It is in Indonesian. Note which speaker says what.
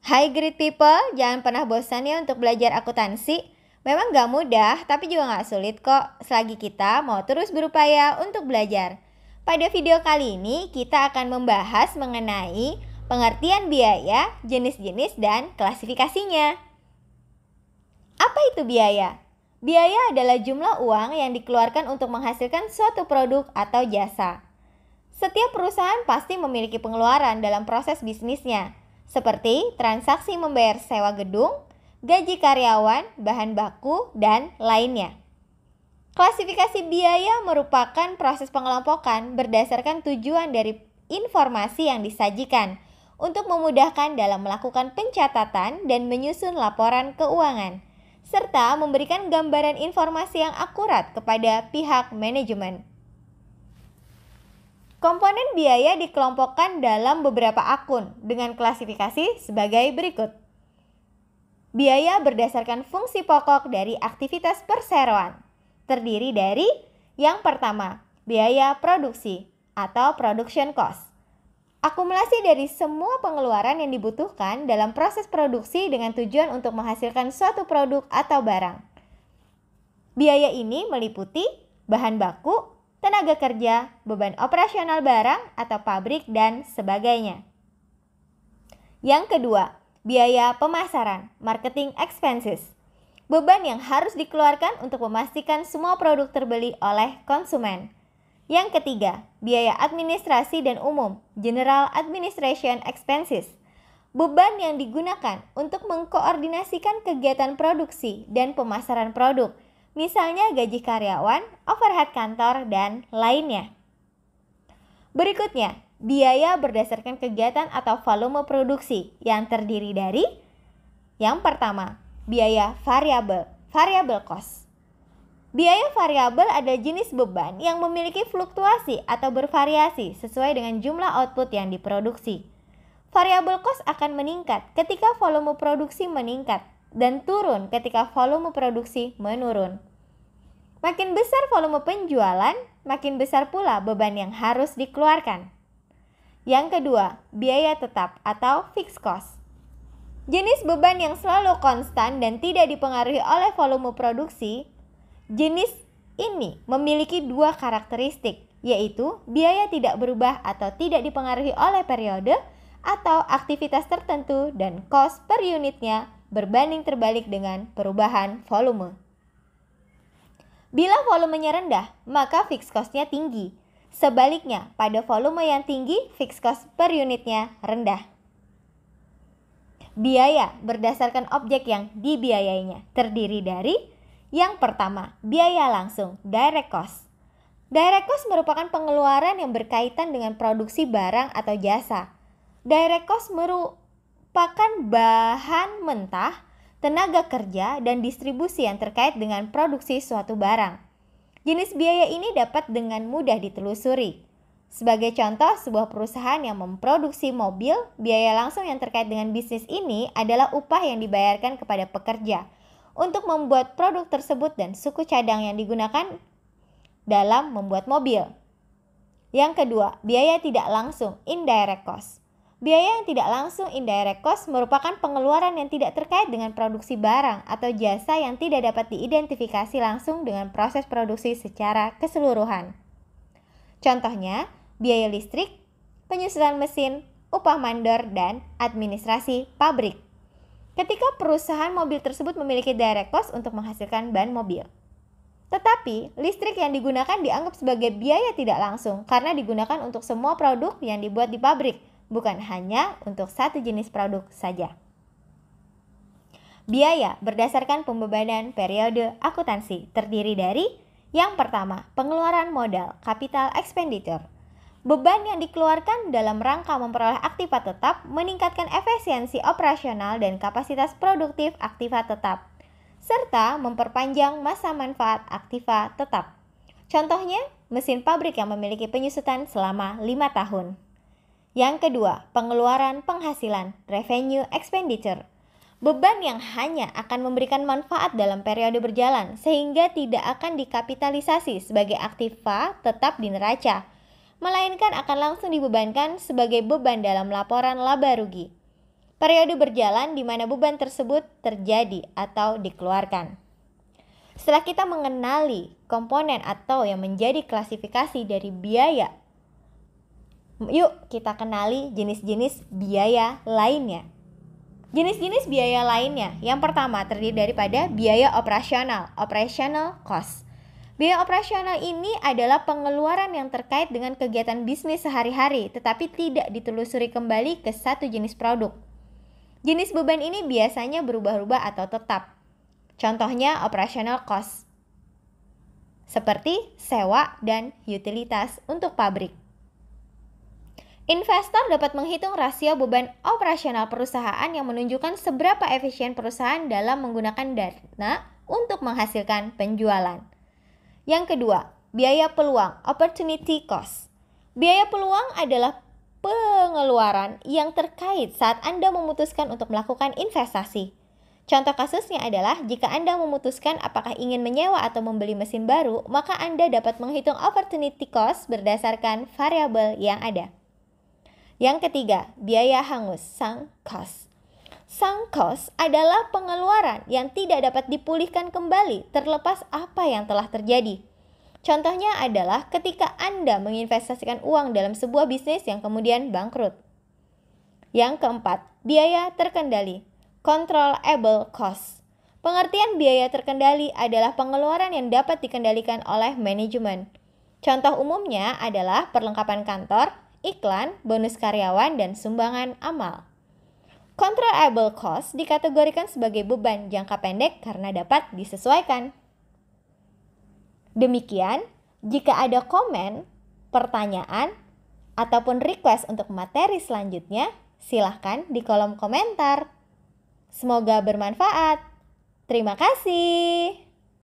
Speaker 1: Hai great people, jangan pernah bosan ya untuk belajar akuntansi. Memang gak mudah, tapi juga gak sulit kok selagi kita mau terus berupaya untuk belajar. Pada video kali ini, kita akan membahas mengenai pengertian biaya, jenis-jenis, dan klasifikasinya. Apa itu biaya? Biaya adalah jumlah uang yang dikeluarkan untuk menghasilkan suatu produk atau jasa. Setiap perusahaan pasti memiliki pengeluaran dalam proses bisnisnya, seperti transaksi membayar sewa gedung, gaji karyawan, bahan baku, dan lainnya. Klasifikasi biaya merupakan proses pengelompokan berdasarkan tujuan dari informasi yang disajikan untuk memudahkan dalam melakukan pencatatan dan menyusun laporan keuangan, serta memberikan gambaran informasi yang akurat kepada pihak manajemen. Komponen biaya dikelompokkan dalam beberapa akun dengan klasifikasi sebagai berikut. Biaya berdasarkan fungsi pokok dari aktivitas perseroan, terdiri dari yang pertama, biaya produksi atau production cost. Akumulasi dari semua pengeluaran yang dibutuhkan dalam proses produksi dengan tujuan untuk menghasilkan suatu produk atau barang. Biaya ini meliputi bahan baku, tenaga kerja, beban operasional barang atau pabrik, dan sebagainya. Yang kedua, biaya pemasaran, marketing expenses. Beban yang harus dikeluarkan untuk memastikan semua produk terbeli oleh konsumen. Yang ketiga, biaya administrasi dan umum, general administration expenses. Beban yang digunakan untuk mengkoordinasikan kegiatan produksi dan pemasaran produk, misalnya gaji karyawan, overhead kantor, dan lainnya. Berikutnya, biaya berdasarkan kegiatan atau volume produksi yang terdiri dari yang pertama, biaya variabel, variable cost. Biaya variabel adalah jenis beban yang memiliki fluktuasi atau bervariasi sesuai dengan jumlah output yang diproduksi. Variable cost akan meningkat ketika volume produksi meningkat dan turun ketika volume produksi menurun. Makin besar volume penjualan, makin besar pula beban yang harus dikeluarkan. Yang kedua, biaya tetap atau fixed cost. Jenis beban yang selalu konstan dan tidak dipengaruhi oleh volume produksi. Jenis ini memiliki dua karakteristik, yaitu biaya tidak berubah atau tidak dipengaruhi oleh periode atau aktivitas tertentu, dan cost per unitnya berbanding terbalik dengan perubahan volume. Bila volumenya rendah, maka fixed cost-nya tinggi. Sebaliknya, pada volume yang tinggi, fixed cost per unitnya rendah. Biaya berdasarkan objek yang dibiayainya terdiri dari yang pertama, biaya langsung, direct cost. Direct cost merupakan pengeluaran yang berkaitan dengan produksi barang atau jasa. Direct cost merupakan bahan mentah, tenaga kerja, dan distribusi yang terkait dengan produksi suatu barang. Jenis biaya ini dapat dengan mudah ditelusuri. Sebagai contoh, sebuah perusahaan yang memproduksi mobil, biaya langsung yang terkait dengan bisnis ini adalah upah yang dibayarkan kepada pekerja untuk membuat produk tersebut dan suku cadang yang digunakan dalam membuat mobil. Yang kedua, biaya tidak langsung, indirect cost. Biaya yang tidak langsung indirect cost merupakan pengeluaran yang tidak terkait dengan produksi barang atau jasa yang tidak dapat diidentifikasi langsung dengan proses produksi secara keseluruhan. Contohnya, biaya listrik, penyusutan mesin, upah mandor, dan administrasi pabrik. Ketika perusahaan mobil tersebut memiliki direct cost untuk menghasilkan ban mobil. Tetapi, listrik yang digunakan dianggap sebagai biaya tidak langsung karena digunakan untuk semua produk yang dibuat di pabrik, bukan hanya untuk satu jenis produk saja. Biaya berdasarkan pembebanan periode akuntansi terdiri dari yang pertama, pengeluaran modal, capital expenditure. Beban yang dikeluarkan dalam rangka memperoleh aktiva tetap, meningkatkan efisiensi operasional dan kapasitas produktif aktiva tetap, serta memperpanjang masa manfaat aktiva tetap. Contohnya, mesin pabrik yang memiliki penyusutan selama 5 tahun. Yang kedua, pengeluaran penghasilan, revenue expenditure. Beban yang hanya akan memberikan manfaat dalam periode berjalan sehingga tidak akan dikapitalisasi sebagai aktiva tetap di neraca, melainkan akan langsung dibebankan sebagai beban dalam laporan laba rugi. Periode berjalan di mana beban tersebut terjadi atau dikeluarkan. Setelah kita mengenali komponen atau yang menjadi klasifikasi dari biaya, yuk kita kenali jenis-jenis biaya lainnya. Jenis-jenis biaya lainnya, yang pertama terdiri daripada biaya operasional, operational cost. Biaya operasional ini adalah pengeluaran yang terkait dengan kegiatan bisnis sehari-hari, tetapi tidak ditelusuri kembali ke satu jenis produk. Jenis beban ini biasanya berubah-ubah atau tetap. Contohnya operational cost, seperti sewa dan utilitas untuk pabrik. Investor dapat menghitung rasio beban operasional perusahaan yang menunjukkan seberapa efisien perusahaan dalam menggunakan dana untuk menghasilkan penjualan. Yang kedua, biaya peluang, opportunity cost. Biaya peluang adalah pengeluaran yang terkait saat Anda memutuskan untuk melakukan investasi. Contoh kasusnya adalah jika Anda memutuskan apakah ingin menyewa atau membeli mesin baru, maka Anda dapat menghitung opportunity cost berdasarkan variabel yang ada. Yang ketiga, biaya hangus, sunk cost. Sunk cost adalah pengeluaran yang tidak dapat dipulihkan kembali terlepas apa yang telah terjadi. Contohnya adalah ketika Anda menginvestasikan uang dalam sebuah bisnis yang kemudian bangkrut. Yang keempat, biaya terkendali, controllable cost. Pengertian biaya terkendali adalah pengeluaran yang dapat dikendalikan oleh manajemen. Contoh umumnya adalah perlengkapan kantor, iklan, bonus karyawan, dan sumbangan amal. Controllable cost dikategorikan sebagai beban jangka pendek karena dapat disesuaikan. Demikian, jika ada komen, pertanyaan, ataupun request untuk materi selanjutnya, silahkan di kolom komentar. Semoga bermanfaat. Terima kasih.